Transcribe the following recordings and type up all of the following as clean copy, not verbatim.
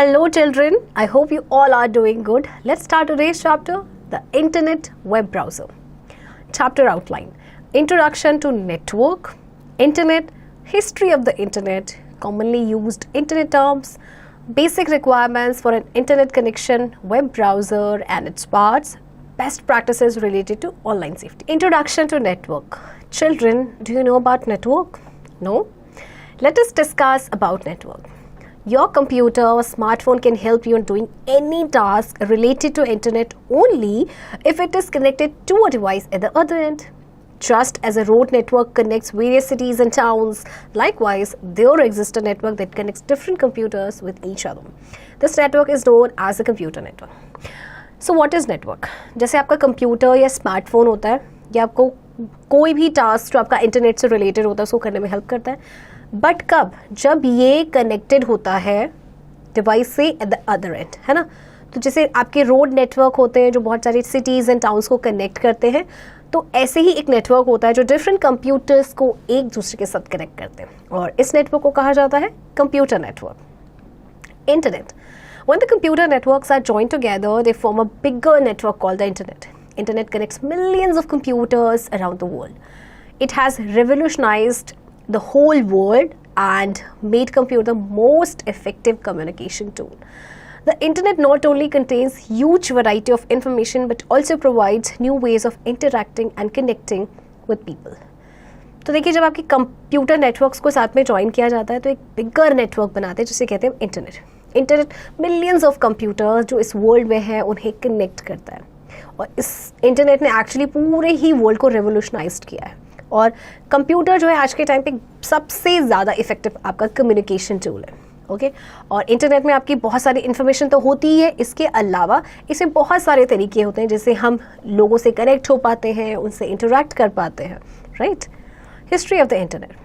Hello children, I hope you all are doing good. Let's start today's chapter, the Internet Web Browser. Chapter outline, Introduction to Network, Internet, History of the Internet, commonly used Internet terms, basic requirements for an Internet connection, web browser and its parts, best practices related to online safety. Introduction to Network. Children, do you know about network? No? Let us discuss about network. Your computer or smartphone can help you in doing any task related to internet only if it is connected to a device at the other end. Just as a road network connects various cities and towns, likewise, there exists a network that connects different computers with each other. This network is known as a computer network. So what is network? जैसे आपका computer या smartphone होता है, या आपको कोई भी task जो आपका इंटरनेट से रिलेटेड होता है उसको करने में हेल्प करता है. बट कब? जब ये कनेक्टेड होता है डिवाइस से एट द अदर एंड, है ना. तो जैसे आपके रोड नेटवर्क होते हैं जो बहुत सारी सिटीज़ एंड टाउन्स को कनेक्ट करते हैं, तो ऐसे ही एक नेटवर्क होता है जो डिफरेंट कंप्यूटर्स को एक दूसरे के साथ कनेक्ट करते हैं, और इस नेटवर्क को कहा जाता है computer network. Internet. When the computer networks are joined together, they form a bigger network called the internet. Internet connects millions of computers around the world. It has revolutionized the whole world and made computer the most effective communication tool. The internet not only contains huge variety of information but also provides new ways of interacting and connecting with people. तो देखिए, जब आपकी computer networks को साथ में join किया जाता है तो एक बिगर नेटवर्क बनाते हैं जिसे कहते हैं internet. Internet millions of computers जो इस वर्ल्ड में है उन्हें कनेक्ट करता है, और इस इंटरनेट ने एक्चुअली पूरे ही वर्ल्ड को रेवोल्यूशनाइज्ड किया है. और कंप्यूटर जो है आज के टाइम पे सबसे ज़्यादा इफेक्टिव आपका कम्युनिकेशन टूल है. ओके और इंटरनेट में आपकी बहुत सारी इन्फॉर्मेशन तो होती ही है, इसके अलावा इसमें बहुत सारे तरीके होते हैं जिससे हम लोगों से कनेक्ट हो पाते हैं, उनसे इंटरेक्ट कर पाते हैं. Right. History of the Internet.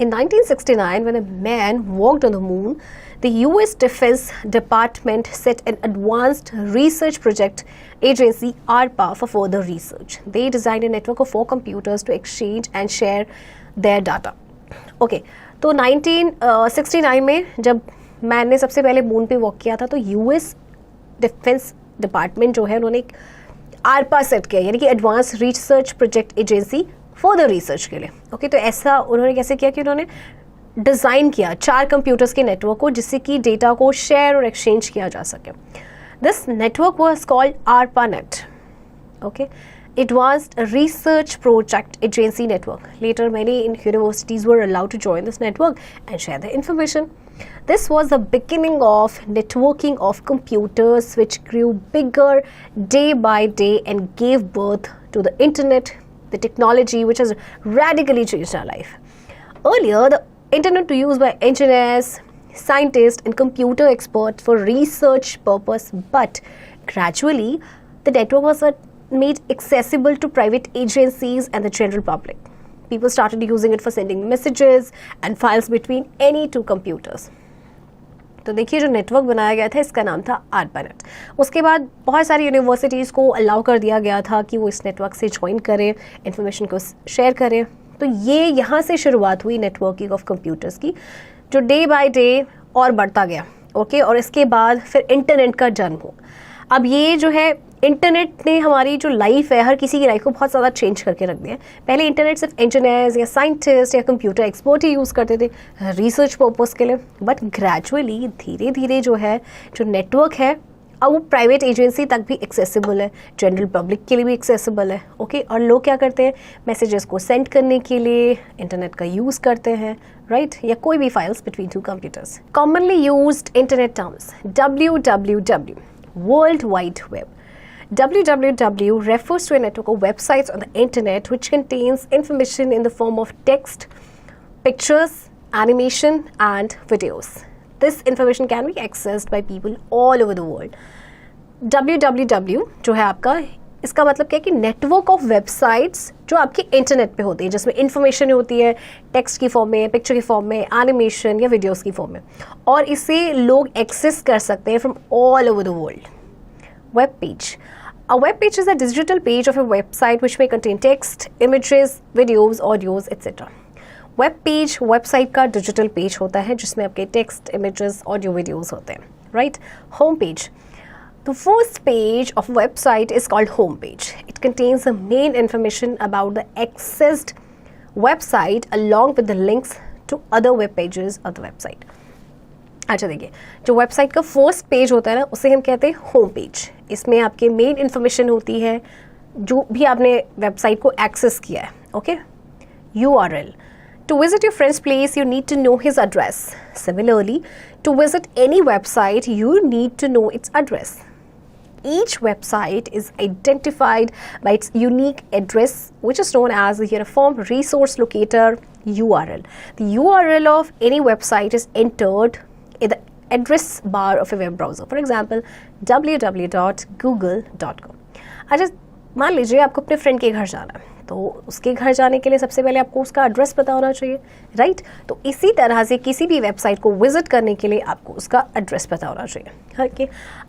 In 1969, when a man walked on the moon, the US Defense Department set an advanced research project agency, ARPA, for further research. They designed a network of 4 computers to exchange and share their data. Okay, तो 1969 में जब man ने सबसे पहले moon पे walk किया था, तो US डिफेंस डिपार्टमेंट जो है उन्होंने एक ARPA सेट किया, यानी कि advance research project agency further research के लिए. ओके तो ऐसा उन्होंने कैसे किया कि उन्होंने डिज़ाइन किया 4 कंप्यूटर्स के नेटवर्क को जिससे कि डेटा को शेयर और एक्सचेंज किया जा सके. This network was called ARPANET. Okay advanced research project agency network. Later many universities were allowed to join this network and share their information. This was the beginning of networking of computers which grew bigger day by day and gave birth to the internet, the technology which has radically changed our life. Earlier, the internet was used by engineers, scientists and computer experts for research purpose, but gradually the network was made accessible to private agencies and the general public. People started using it for sending messages and files between any 2 computers. तो देखिए, जो network बनाया गया था इसका नाम था ARPANET. उसके बाद बहुत सारी यूनिवर्सिटीज़ को अलाउ कर दिया गया था कि वो इस नेटवर्क से ज्वाइन करें, इन्फॉर्मेशन को शेयर करें. तो ये यहाँ से शुरुआत हुई नेटवर्किंग ऑफ कंप्यूटर्स की, जो डे बाय डे और बढ़ता गया. ओके और इसके बाद फिर इंटरनेट का जन्म हो. अब ये जो है इंटरनेट ने हमारी जो लाइफ है, हर किसी की लाइफ को बहुत ज़्यादा चेंज करके रख दिया है. पहले इंटरनेट सिर्फ इंजीनियर्स या साइंटिस्ट या कंप्यूटर एक्सपर्ट ही यूज़ करते थे रिसर्च पर्पस के लिए, बट ग्रेजुअली धीरे धीरे जो है जो नेटवर्क है अब वो प्राइवेट एजेंसी तक भी एक्सेसिबल है, जनरल पब्लिक के लिए भी एक्सेसिबल है. ओके और लोग क्या करते हैं, मैसेजेस को सेंड करने के लिए इंटरनेट का यूज़ करते हैं. राइट या कोई भी files between 2 computers. Commonly used internet terms. WWW, World Wide Web. WWW refers to a network of websites on the internet which contains information in the form of text, pictures, animation and videos. This information can be accessed by people all over the world. WWW जो है आपका, इसका मतलब क्या है कि network of websites जो आपके इंटरनेट पे होती है, जिसमें इंफॉर्मेशन होती है टेक्स्ट की फॉर्म में, पिक्चर की फॉर्म में, एनिमेशन या वीडियोस की फॉर्म में, और इसे लोग एक्सेस कर सकते हैं from all over the world. Web page. A web page is a digital page of a website which may contain text, images, videos, audios, etc. Web page website का digital page होता है जिसमें आपके text, images, audio, videos होते हैं, right. Home page. The first page of a website is called home page. It contains the main information about the accessed website along with the links to other web pages of the website. अच्छा देखिए, जो website का first page होता है ना उसे हम कहते हैं होम पेज. इसमें आपके मेन इन्फॉर्मेशन होती है जो भी आपने वेबसाइट को एक्सेस किया है. Okay. URL. To visit your friend's place, you need to know his address. Similarly, to visit any website, you need to know its address. Each website is identified by its unique address, which is known as the Uniform Resource Locator URL. The URL of any website is entered in the address bar of a web browser. For example, www.google.com. अच्छा, मान लीजिए आपको अपने friend के घर जाना है, तो उसके घर जाने के लिए सबसे पहले आपको उसका एड्रेस पता होना चाहिए, राइट. तो इसी तरह से किसी भी वेबसाइट को विजिट करने के लिए आपको उसका एड्रेस पता होना चाहिए. ओके.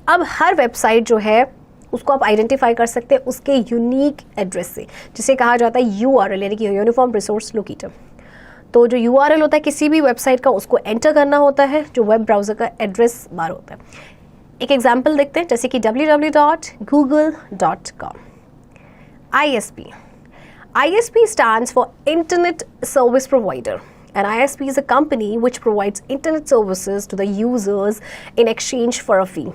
अब हर वेबसाइट जो है उसको आप आइडेंटिफाई कर सकते हैं उसके यूनिक एड्रेस से, जिसे कहा जाता है URL यानी कि यूनिफॉर्म रिसोर्स लोकेटर. तो जो URL होता है किसी भी वेबसाइट का उसको एंटर करना होता है जो वेब ब्राउज़र का एड्रेस बार होता है. एक एग्जाम्पल देखते हैं, जैसे कि www.google.com. ISP. ISP stands for Internet Service Provider. An ISP is a company which provides internet services to the users in exchange for a fee.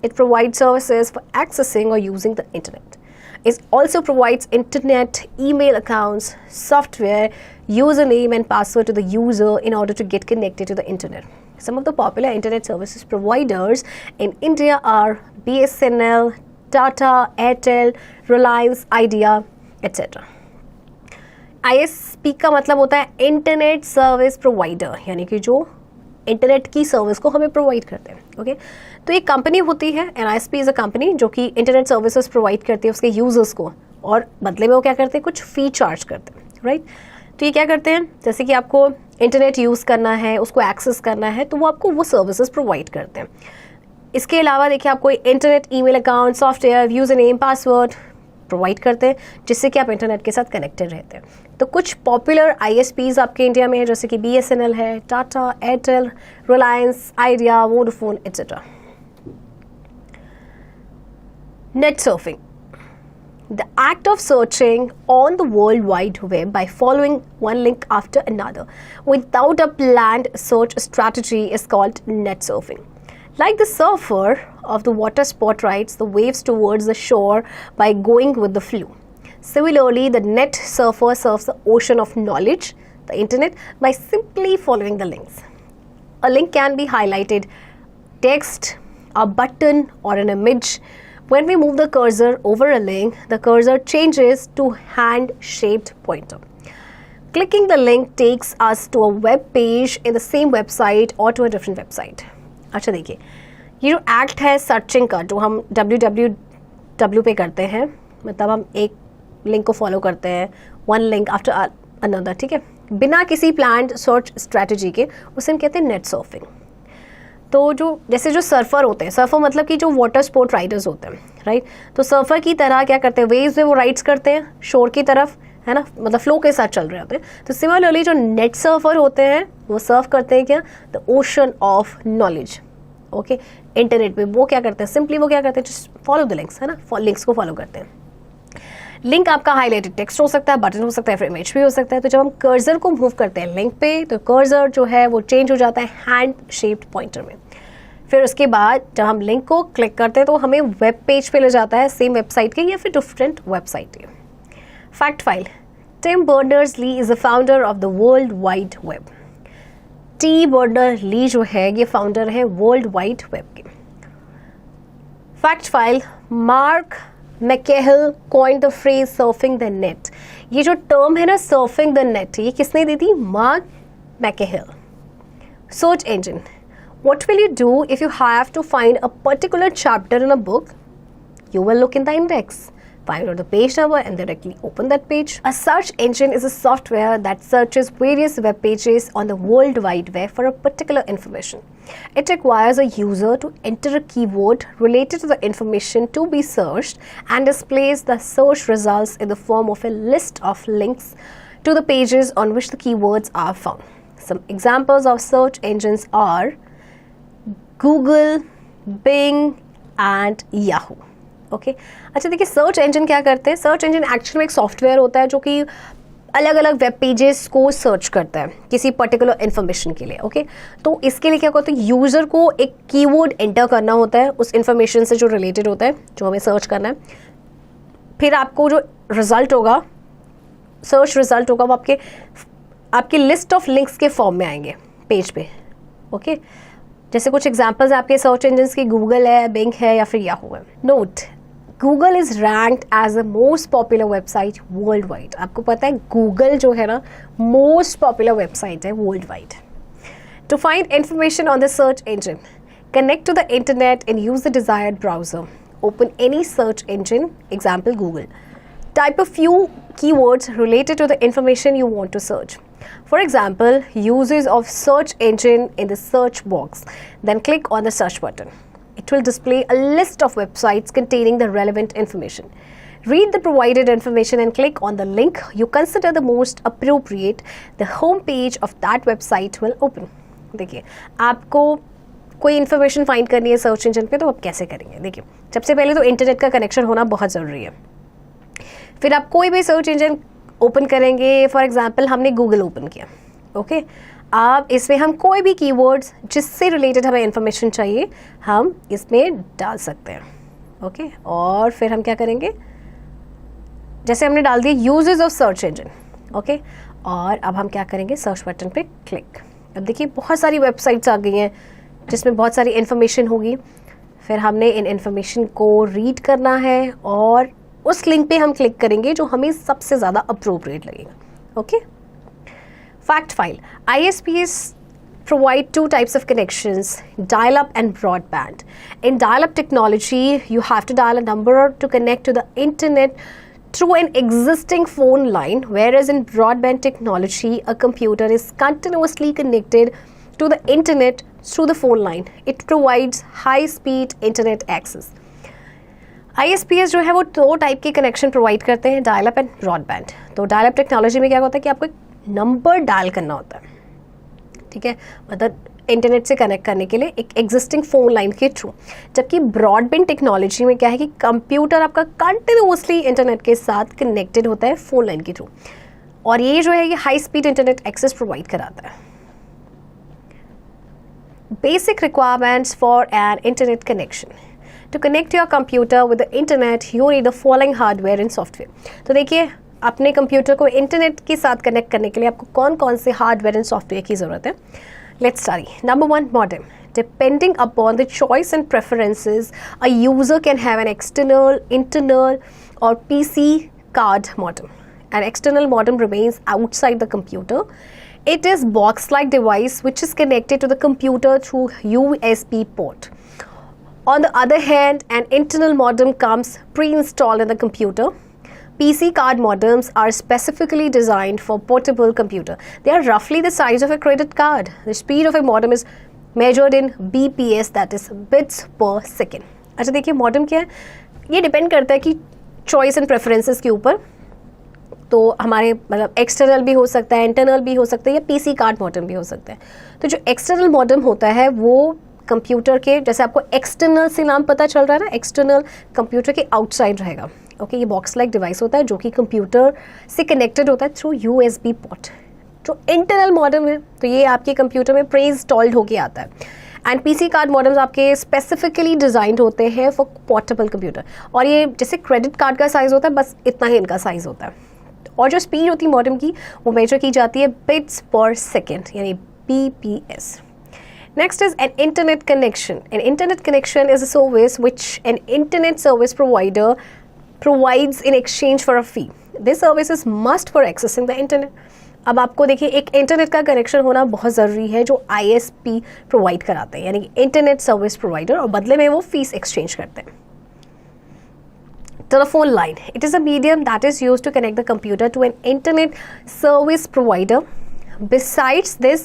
It provides services for accessing or using the internet. It also provides internet, email accounts, software, username and password to the user in order to get connected to the internet. Some of the popular internet services providers in India are BSNL, Tata, Airtel, Reliance, Idea, etc. ISP का मतलब होता है internet service provider, यानी कि जो internet की service को हमें प्रोवाइड करते हैं. ओके. तो एक कंपनी होती है, an ISP is a company जो कि इंटरनेट सर्विसेज प्रोवाइड करती है उसके यूजर्स को, और बदले में वो क्या करते हैं, कुछ फ़ी चार्ज करते हैं, राइट. तो ये क्या करते हैं, जैसे कि आपको इंटरनेट यूज़ करना है, उसको एक्सेस करना है, तो वो आपको वो सर्विसेज प्रोवाइड करते हैं. इसके अलावा देखिए आपको internet, email account, software, user name, password provide करते हैं जिससे कि आप इंटरनेट के साथ कनेक्टेड रहते हैं. तो कुछ पॉपुलर ISPs आपके इंडिया में है, जैसे कि BSNL है, Tata, Airtel, Reliance, idea, Vodafone, etcetera. Net surfing. The act of searching on the World Wide Web by following one link after another without a planned search strategy is called net surfing. Like the surfer of the water sport rides the waves towards the shore by going with the flow. Similarly, the net surfer surfs the ocean of knowledge, the internet, by simply following the links. A link can be highlighted, text, a button, or an image. When we move the cursor over a link, the cursor changes to hand-shaped pointer. Clicking the link takes us to a web page in the same website or to a different website. अच्छा देखिए, ये जो act है searching का, जो हम www पे करते हैं, मतलब हम एक लिंक को फॉलो करते हैं, वन लिंक आफ्टर अनदर, ठीक है, बिना किसी प्लान्ड सर्च स्ट्रैटेजी के, उसे हम कहते हैं नेट सर्फिंग. तो जो जैसे जो सर्फर होते हैं, सर्फर मतलब कि जो वाटर स्पोर्ट राइडर्स होते हैं, राइट. तो सर्फर की तरह क्या करते हैं, वेव्स में वो राइड्स करते हैं शोर की तरफ, है ना, मतलब फ्लो के साथ चल रहे होते हैं. तो सिमिलरली जो नेट सर्फर होते हैं वो सर्फ करते हैं क्या, the ocean of knowledge. Okay. Internet पे वो क्या करते हैं, सिंपली वो क्या करते हैं, जस्ट फॉलो द लिंक्स, है ना, लिंक्स को फॉलो करते हैं. लिंक आपका हाईलाइटेड टेक्स्ट हो सकता है, बटन हो सकता है, फिर इमेज भी हो सकता है. तो जब हम कर्सर को मूव करते हैं लिंक पे, तो कर्सर जो है वो चेंज हो जाता है हैंड शेप्ड पॉइंटर में. फिर उसके बाद जब हम लिंक को क्लिक करते हैं तो हमें वेब पेज पे ले जाता है, सेम वेबसाइट के या फिर डिफरेंट वेबसाइट के. Fact file. Tim Berners Lee is the founder of the world wide web. T Berners Lee जो है ये फाउंडर है वर्ल्ड वाइड वेब के. Fact file. Mark McCahill coined the phrase surfing the net. ये जो टर्म है ना surfing the net, ये किसने दी थी, Mark McCahill. Search engine. What will you do if you have to find a particular chapter in a book? You will look in the index, find out the page number and directly open that page. A search engine is a software that searches various web pages on the World Wide Web for a particular information. It requires a user to enter a keyword related to the information to be searched and displays the search results in the form of a list of links to the pages on which the keywords are found. Some examples of search engines are Google, Bing and Yahoo. Okay अच्छा देखिए, search engine क्या करते हैं? Search engine actually एक software होता है जो कि अलग अलग वेब पेजेस को सर्च करता है किसी पर्टिकुलर इन्फॉर्मेशन के लिए. ओके तो इसके लिए क्या होता है, यूज़र को एक कीवर्ड एंटर करना होता है उस इन्फॉर्मेशन से जो रिलेटेड होता है, जो हमें सर्च करना है. फिर आपको जो रिजल्ट होगा, सर्च रिजल्ट होगा, वो आपके लिस्ट ऑफ लिंक्स के फॉर्म में आएंगे पेज पे. ओके जैसे कुछ एग्जांपल्स आपके सर्च इंजन्स की गूगल है, बिंग है या फिर याहू है. Note, Google is ranked as the most popular website world wide. आपको पता है गूगल जो है ना मोस्ट पॉपुलर वेबसाइट है world wide. To find information on the search engine, connect to the internet and use the desired browser. Open any search engine, example Google. Type a few keywords related to the information you want to search. For example, uses of search engine in the search box. Then click on the search button. It will display a list of websites containing the relevant information. Read the provided information and click on the link you consider the most appropriate. The home page of that website will open. देखिए, आपको कोई information find करनी है search engine पे, तो आप कैसे करेंगे? देखिए, सबसे पहले तो इंटरनेट का कनेक्शन होना बहुत ज़रूरी है. फिर आप कोई भी सर्च इंजन ओपन करेंगे. फॉर एग्जांपल हमने गूगल ओपन किया. ओके अब इसमें हम कोई भी कीवर्ड्स जिससे रिलेटेड हमें इन्फॉर्मेशन चाहिए हम इसमें डाल सकते हैं. ओके और फिर हम क्या करेंगे, जैसे हमने डाल दिया uses of search engine. Okay और अब हम क्या करेंगे, सर्च बटन पे क्लिक. अब देखिए बहुत सारी वेबसाइट्स आ गई हैं जिसमें बहुत सारी इन्फॉर्मेशन होगी. फिर हमने इन इन्फॉर्मेशन को रीड करना है और उस लिंक पे हम क्लिक करेंगे जो हमें सबसे ज़्यादा अप्रोप्रिएट लगेगा. Okay fact file. ISPs provide two types of connections, dial-up and broadband. In dial-up technology, you have to dial a number to connect to the internet through an existing phone line, whereas in broadband technology, a computer is continuously connected to the internet through the phone line. It provides high-speed internet access. ISPs जो है वो दो type के connection provide करते हैं, dial up and broadband. तो dial up technology में क्या होता है कि आपको एक नंबर डायल करना होता है. ठीक है, मतलब इंटरनेट से कनेक्ट करने के लिए एक एग्जिस्टिंग फ़ोन लाइन के थ्रू. जबकि ब्रॉडबैंड टेक्नोलॉजी में क्या है कि कंप्यूटर आपका कंटिन्यूसली इंटरनेट के साथ कनेक्टेड होता है फ़ोन लाइन के थ्रू, और ये जो है ये high speed internet access provide कराता है. Basic requirements for an internet connection. To connect your computer with the internet, you need the following hardware and software. तो देखिए, अपने कंप्यूटर को इंटरनेट के साथ कनेक्ट करने के लिए आपको कौन कौन से हार्डवेयर एंड सॉफ्टवेयर की ज़रूरत है. Let's study. Number 1, modem. Depending upon the choice and preferences, a user can have an external, internal, or PC card modem. An external modem remains outside the computer. It is box-like device which is connected to the computer through USB port. On the other hand, an internal modem comes pre-installed in the computer. PC card modems are specifically designed for portable computer. They are roughly the size of a credit card. The speed of a modem is measured in BPS, that is bits per second. अच्छा देखिए, modem क्या है, ये depend करता है कि choice and preferences के ऊपर. तो हमारे मतलब एक्सटर्नल भी हो सकता है, इंटरनल भी हो सकता है, या पीसी कार्ड मॉडम भी हो सकता है. तो जो एक्सटर्नल मॉडम होता है वो कंप्यूटर के, जैसे आपको एक्सटर्नल से नाम पता चल रहा है ना, एक्सटर्नल कंप्यूटर के आउटसाइड रहेगा. ओके ये बॉक्स लाइक डिवाइस होता है जो कि कंप्यूटर से कनेक्टेड होता है थ्रू USB पोर्ट. जो इंटरनल मॉडम है तो ये आपके कंप्यूटर में प्री इंस्टॉल्ड होके आता है. एंड पीसी कार्ड मॉडम्स आपके स्पेसिफिकली डिज़ाइंड होते हैं फॉर पोर्टेबल कंप्यूटर. और ये जैसे क्रेडिट कार्ड का साइज़ होता है, बस इतना ही इनका साइज़ होता है. और जो स्पीड होती है मॉडम की वो मेजर की जाती है बिट्स पर सेकेंड, यानी BPS. Next is an internet connection. An internet connection is a service which an internet service provider provides in exchange for a fee. This service is must for accessing the internet. अब आपको देखिए एक internet का connection होना बहुत ज़रूरी है जो ISP प्रोवाइड कराते हैं, यानी कि इंटरनेट सर्विस प्रोवाइडर, और बदले में वो फीस एक्सचेंज करते हैं. Telephone line. It is a medium that is used to connect the computer to an internet service provider. Besides this,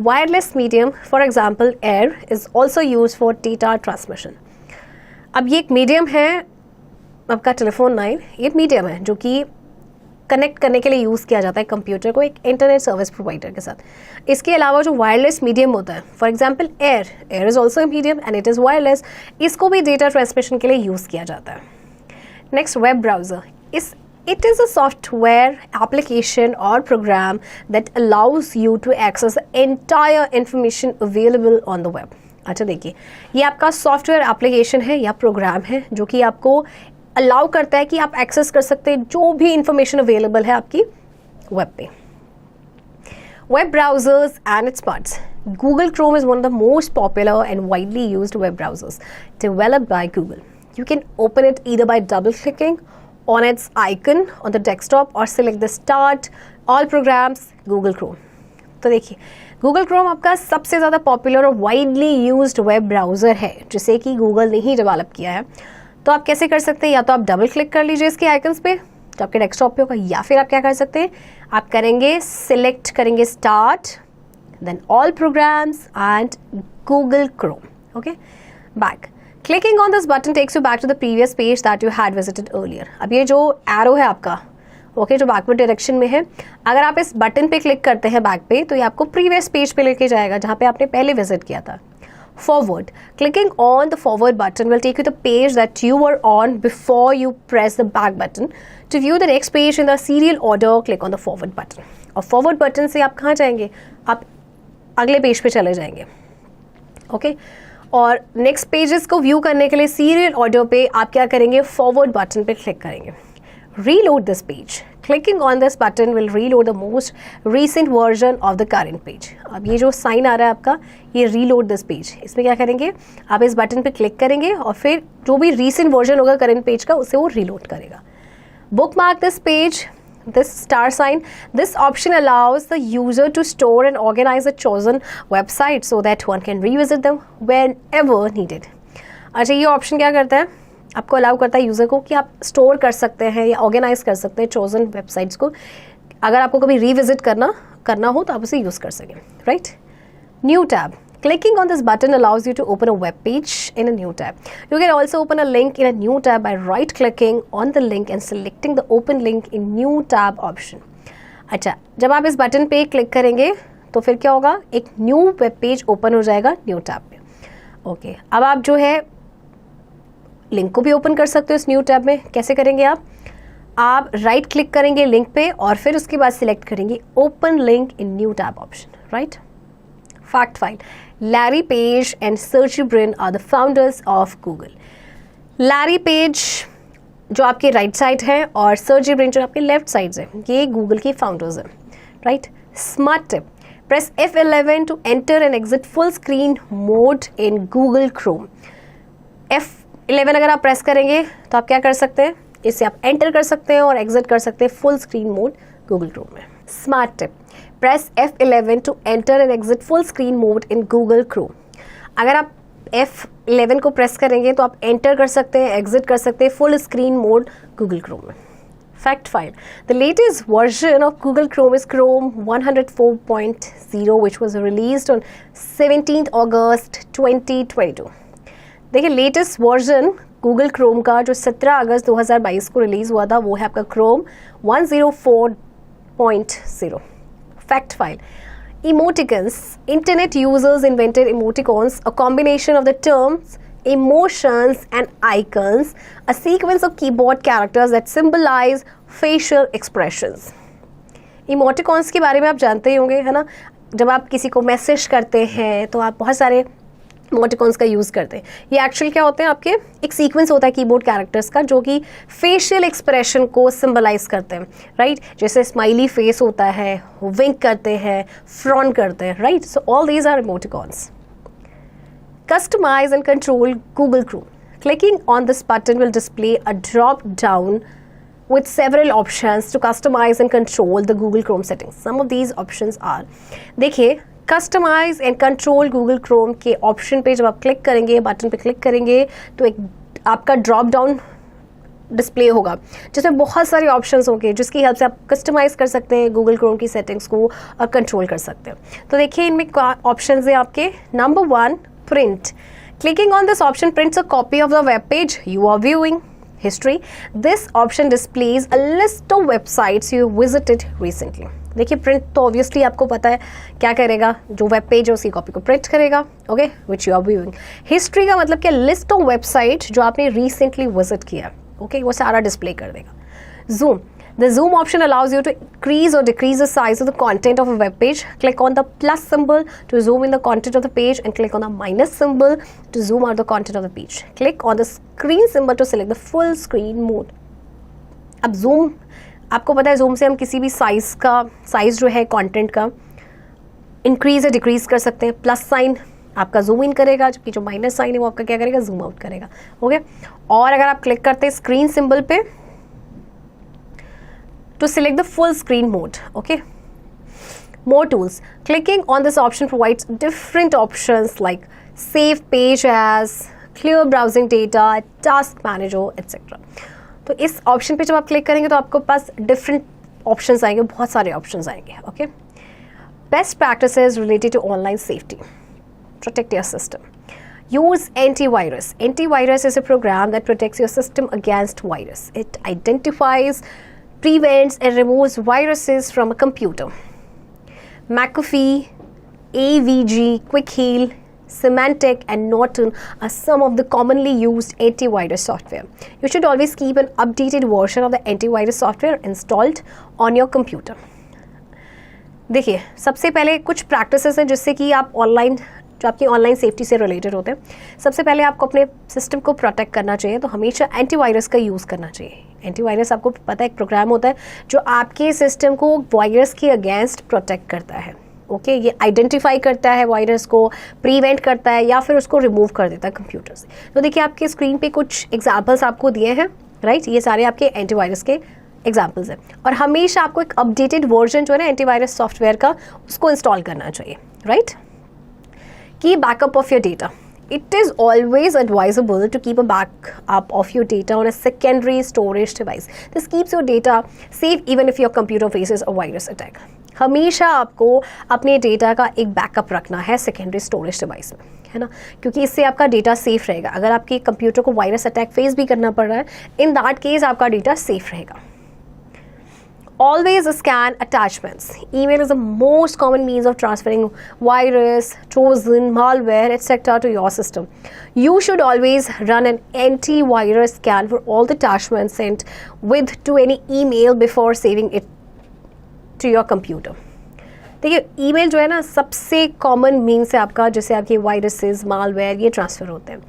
wireless medium, for example air, is also used for data transmission. अब ये एक medium है आपका telephone line. ये medium है जो कि connect करने के लिए यूज़ किया जाता है कंप्यूटर को एक इंटरनेट सर्विस प्रोवाइडर के साथ। इसके अलावा जो वायरलेस मीडियम होता है, for example air is also medium and it is wireless, इसको भी डेटा ट्रांसमिशन के लिए यूज़ किया जाता है। Next, web browser. It is a software application or program that allows you to access the entire information available on the web। अच्छा देखिए, ये आपका सॉफ्टवेयर एप्लीकेशन है या प्रोग्राम है जो कि आपको अलाउ करता है कि आप एक्सेस कर सकते हैं जो भी इंफॉर्मेशन अवेलेबल है आपकी वेब पे। Web browsers and its parts. Google Chrome is one of the most popular and widely used web browsers developed by Google. You can open it either by double-clicking on its icon on the desktop or select the Start All Programs Google Chrome। तो देखिए, Google Chrome आपका सबसे ज़्यादा popular और widely used web browser है जिसे कि Google ने ही डेवलप किया है। तो आप कैसे कर सकते हैं, या तो आप डबल क्लिक कर लीजिए इसके आइकन्स पे जो आपके डेस्कटॉप पे होगा, या फिर आप क्या कर सकते हैं, आप करेंगे सिलेक्ट करेंगे start then all programs and Google Chrome. Okay, back. Clicking on this button takes you back to the previous page that you had visited earlier। अब ये जो एरो है आपका, ओके, जो बैकवर्ड डायरेक्शन में है, अगर आप इस बटन पे क्लिक करते हैं बैक पे तो ये आपको प्रीवियस पेज पे लेके जाएगा जहाँ पे आपने पहले विजिट किया था। Forward, clicking on the forward button will take you to the page that you were on before you press the back button। To view the next page in the serial order, click on the forward button। और forward button से आप कहाँ जाएंगे, आप अगले page पे चले जाएंगे। ओके, और नेक्स्ट पेजेस को व्यू करने के लिए सीरियल ऑर्डर पे आप क्या करेंगे, फॉरवर्ड बटन पे क्लिक करेंगे। Reload this page, clicking on this button will reload the most recent version of the current page. अब ये जो साइन आ रहा है आपका, ये रीलोड दिस पेज, इसमें क्या करेंगे, आप इस बटन पे क्लिक करेंगे और फिर जो भी रीसेंट वर्जन होगा करेंट पेज का उसे वो रीलोड करेगा। Book mark this page, this star sign, this option allows the user to store and organize a chosen website so that one can revisit them whenever needed। अच्छा, ये option क्या करता है, आपको अलाउ करता है यूज़र को कि आप स्टोर कर सकते हैं या ऑर्गेनाइज कर सकते हैं चोजन वेबसाइट्स को, अगर आपको कभी रिविजिट करना हो तो आप उसे यूज़ कर सकें। Right, new tab, clicking on this button allows you to open a web page in a new tab। You can also open a link in a new tab by right clicking on the link and selecting the open link in new tab option। अच्छा, जब आप इस button पे click करेंगे तो फिर क्या होगा, एक न्यू वेब पेज ओपन हो जाएगा न्यू टैब पे। ओके, अब आप जो है लिंक को भी ओपन कर सकते हो इस न्यू टैब में। कैसे करेंगे आप राइट क्लिक करेंगे लिंक पे और फिर उसके बाद सिलेक्ट करेंगे open link in new tab option. Right, fact file, Larry Page and Sergey Brin are the founders of Google। Larry Page जो आपके राइट साइड है और सर्जी ब्रिन जो आपके लेफ्ट साइड है, ये गूगल के फाउंडर्स हैं। Right, smart tip, press F11 to enter and exit full screen mode in Google Chrome. F11 अगर आप प्रेस करेंगे तो आप क्या कर सकते हैं, इससे आप एंटर कर सकते हैं और एग्जिट कर सकते हैं full screen mode Google Chrome में। Smart tip, press F11 to enter and exit full screen mode in Google Chrome. अगर आप F11 को प्रेस करेंगे तो आप एंटर कर सकते हैं, एग्जिट कर सकते हैं full screen mode Google Chrome में। Fact file, the latest version of Google Chrome is Chrome 104.0 which was released on 17th August 2022। देखिए, लेटेस्ट वर्जन गूगल क्रोम का जो 17 अगस्त 2022 को रिलीज हुआ था वो है आपका Chrome 104.0। Fact file, emoticons, internet users invented emoticons, a combination of the terms emotions and icons, a sequence of keyboard characters that symbolize facial expressions। emoticons के बारे में आप जानते ही होंगे, है ना, जब आप किसी को मैसेज करते हैं तो आप बहुत सारे इमोटिकॉन्स का यूज़ करते हैं। ये एक्चुअल क्या होते हैं, आपके एक सीक्वेंस होता है कीबोर्ड कैरेक्टर्स का जो कि फेशियल एक्सप्रेशन को सिंबलाइज करते हैं। राइट, जैसे स्माइली फेस होता है, विंक करते हैं, फ्रॉन करते हैं। Right, so all these are emoticons. Customize and control Google Chrome, clicking on this button will display a drop down with several options to customize and control the Google Chrome settings। Some of these options are, देखिए, customize and control Google Chrome के option पे जब आप click करेंगे, button पे click करेंगे तो एक आपका ड्रॉप डाउन डिस्प्ले होगा जिसमें बहुत सारे ऑप्शंस होंगे जिसकी हेल्प से आप कस्टमाइज कर सकते हैं गूगल क्रोम की सेटिंग्स को और कंट्रोल कर सकते हैं। तो देखिए, इनमें ऑप्शंस हैं आपके। Number 1, print, clicking on this option prints a copy of the web page you are viewing. History, this option displays a list of websites you visited recently. देखिए प्रिंट तो ऑब्वियसली आपको पता है क्या करेगा, जो वेब पेज है उसी कॉपी को प्रिंट करेगा, okay, which you are viewing. History का मतलब क्या, लिस्ट ऑफ वेबसाइट जो आपने रिसेंटली विजिट किया, ओके, वो सारा डिस्प्ले कर देगा। Zoom, the zoom option allows you to increase or decrease the size of the content of a web page. Click on the plus symbol to zoom in the content of the page and click on the minus symbol to zoom out the content of the page. Click on the screen symbol to select the full screen mode. अब zoom, आपको पता है zoom से हम किसी भी size जो है कंटेंट का इंक्रीज या डिक्रीज कर सकते हैं। प्लस साइन आपका जूम इन करेगा, जबकि जो माइनस साइन है वो आपका क्या करेगा, जूम आउट करेगा, ओके। और अगर आप क्लिक करते हैं स्क्रीन सिंबल पे to select the full screen mode, okay. More tools. Clicking on this option provides different options like save page as, clear browsing data, task manager, etc. तो इस option पे जब आप क्लिक करेंगे तो आपको पास डिफरेंट ऑप्शंस आएंगे, बहुत सारे ऑप्शंस आएंगे, okay. Best practices related to online safety, protect your system. Use antivirus. Antivirus is a program that protects your system against virus. It identifies, prevents and removes viruses from a computer. McAfee, AVG, Quick Heal, Symantec and Norton are some of the commonly used antivirus software. You should always keep an updated version of the antivirus software installed on your computer. देखिए सबसे पहले कुछ practices हैं जिससे कि आप online, जो आपकी ऑनलाइन सेफ्टी से रिलेटेड होते हैं। सबसे पहले आपको अपने सिस्टम को प्रोटेक्ट करना चाहिए, तो हमेशा एंटीवायरस का यूज़ करना चाहिए। एंटीवायरस आपको पता है एक प्रोग्राम होता है जो आपके सिस्टम को वायरस के अगेंस्ट प्रोटेक्ट करता है, ओके। ये आइडेंटिफाई करता है वायरस को, प्रिवेंट करता है या फिर उसको रिमूव कर देता है कंप्यूटर से। तो देखिए आपके स्क्रीन पे कुछ एग्जाम्पल्स आपको दिए हैं, राइट, ये सारे आपके एंटीवायरस के एग्जाम्पल्स हैं। और हमेशा आपको एक अपडेटेड वर्जन जो है ना एंटीवायरस सॉफ्टवेयर का, उसको इंस्टॉल करना चाहिए, right. Keep backup of your data. It is always advisable to keep a backup of your data on a secondary storage device. This keeps your data safe even if your computer faces a virus attack. हमेशा आपको अपने data का एक backup रखना है secondary storage device में, है ना, क्योंकि इससे आपका डेटा सेफ रहेगा। अगर आपके कंप्यूटर को वायरस अटैक फेस भी करना पड़ रहा है, इन दैट केस आपका डेटा सेफ रहेगा। Always scan attachments. Email is the most common means of transferring virus, Trojan, malware, etc. to your system. You should always run an antivirus scan for all the attachments sent with to any email before saving it to your computer. देखिए email जो है ना सबसे common means है आपका, जैसे आपके viruses, malware, ये ट्रांसफ़र होते हैं।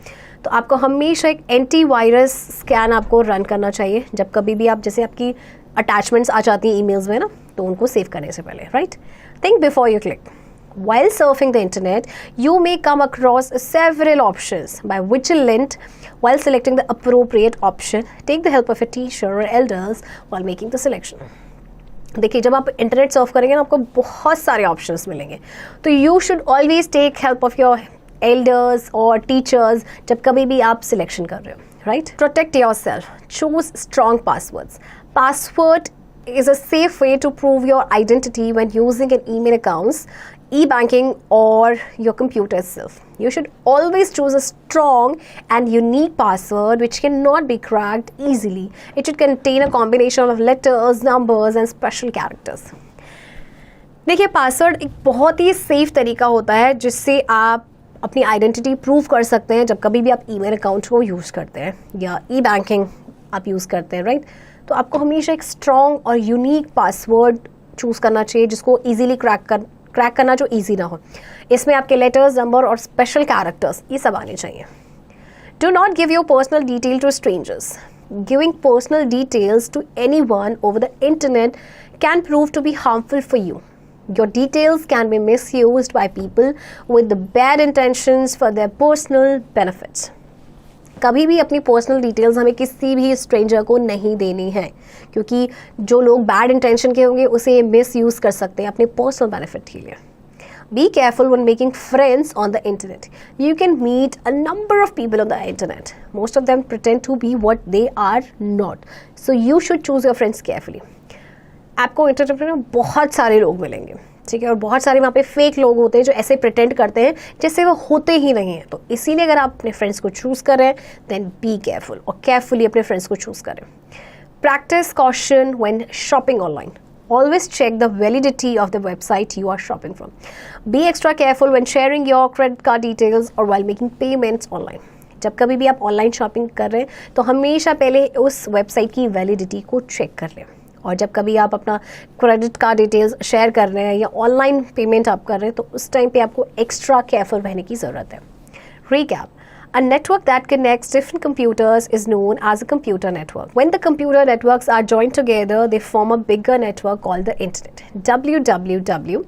तो आपको हमेशा एक एंटीवायरस स्कैन आपको रन करना चाहिए जब कभी भी आप, जैसे आपकी अटैचमेंट्स आ जाती हैं ईमेल्स में ना, तो उनको सेव करने से पहले, right. Think before you click. While surfing the internet, you may come across several options. By vigilant while selecting the appropriate option. Take the help of a teacher or elders while making the selection. देखिए जब आप internet Surf करेंगे ना, आपको बहुत सारे options मिलेंगे, तो you should always take help of your elders और टीचर्स जब कभी भी आप सिलेक्शन कर रहे हो, right. Protect yourself. Choose strong passwords. Password is a safe way to prove your identity when using an email accounts, e-banking or your computer itself. You should always choose a strong and unique password which cannot be cracked easily. It should contain a combination of letters, numbers and special characters. देखिए password एक बहुत ही safe तरीका होता है जिससे आप अपनी identity prove कर सकते हैं जब कभी भी आप ईमेल अकाउंट को यूज़ करते हैं या ई-बैंकिंग आप यूज़ करते हैं, राइट. तो आपको हमेशा एक स्ट्रॉन्ग और यूनिक पासवर्ड चूज़ करना चाहिए जिसको ईजिली क्रैक करना जो ईजी ना हो. इसमें आपके लेटर्स, नंबर और स्पेशल कैरेक्टर्स ये सब आने चाहिए. Do not give your personal detail to strangers. Giving personal details to anyone over the internet can prove to be harmful for you. Your details can be misused by people with the bad intentions for their personal benefits. कभी भी अपनी personal details हमें किसी भी stranger को नहीं देनी है, क्योंकि जो लोग बैड इंटेंशन के होंगे उसे मिस यूज़ कर सकते हैं अपने पर्सनल बेनिफिट के लिए. Be careful when making friends on the internet. You can meet a number of people on the internet. Most of them pretend to be what they are not. So you should choose your friends carefully. आपको internet पर बहुत सारे लोग मिलेंगे, ठीक है, और बहुत सारे वहाँ पे फेक लोग होते हैं जो ऐसे प्रिटेंड करते हैं जैसे वो होते ही नहीं हैं। तो इसीलिए अगर आप अपने फ्रेंड्स को चूज़ कर रहे हैं देन बी केयरफुल, और केयरफुली अपने फ्रेंड्स को चूज़ करें। Practice caution when shopping online. Always check the validity of the website you are shopping from. Be extra careful when sharing your credit card details or while making payments online. जब कभी भी आप online shopping कर रहे हैं तो हमेशा पहले उस वेबसाइट की वैलिडिटी को चेक कर लें, और जब कभी आप अपना क्रेडिट कार्ड डिटेल्स शेयर कर रहे हैं या ऑनलाइन पेमेंट आप कर रहे हैं तो उस टाइम पे आपको एक्स्ट्रा केयरफुल रहने की ज़रूरत है। Recap. A network that connects different computers is known as a computer network. When the computer networks are joined together, they form a bigger network called the Internet. www,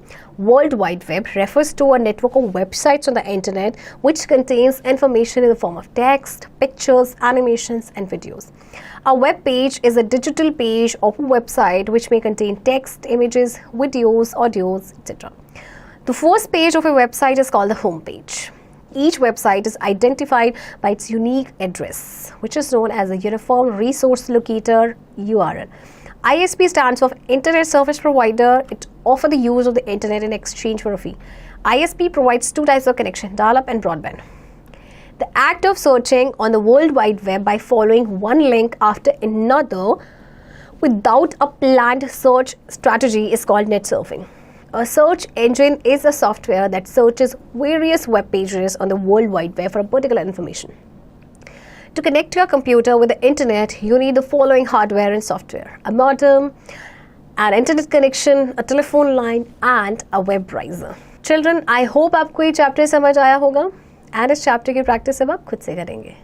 World Wide Web, refers to a network of websites on the Internet which contains information in the form of text, pictures, animations, and videos. A web page is a digital page of a website which may contain text, images, videos, audios, etc. The first page of a website is called the home page. Each website is identified by its unique address, which is known as a Uniform Resource Locator (URL). ISP stands for Internet Service Provider. It offers the use of the Internet in exchange for a fee. ISP provides two types of connection: dial-up and broadband. The act of searching on the World Wide Web by following one link after another without a planned search strategy is called net surfing. A search engine is a software that searches various web pages on the World Wide Web for a particular information. To connect your computer with the internet, you need the following hardware and software: a modem, an internet connection, a telephone line, and a web browser. Children, I hope आपको ये chapter समझ आया होगा, and इस chapter की practice अब आप खुद से करेंगे।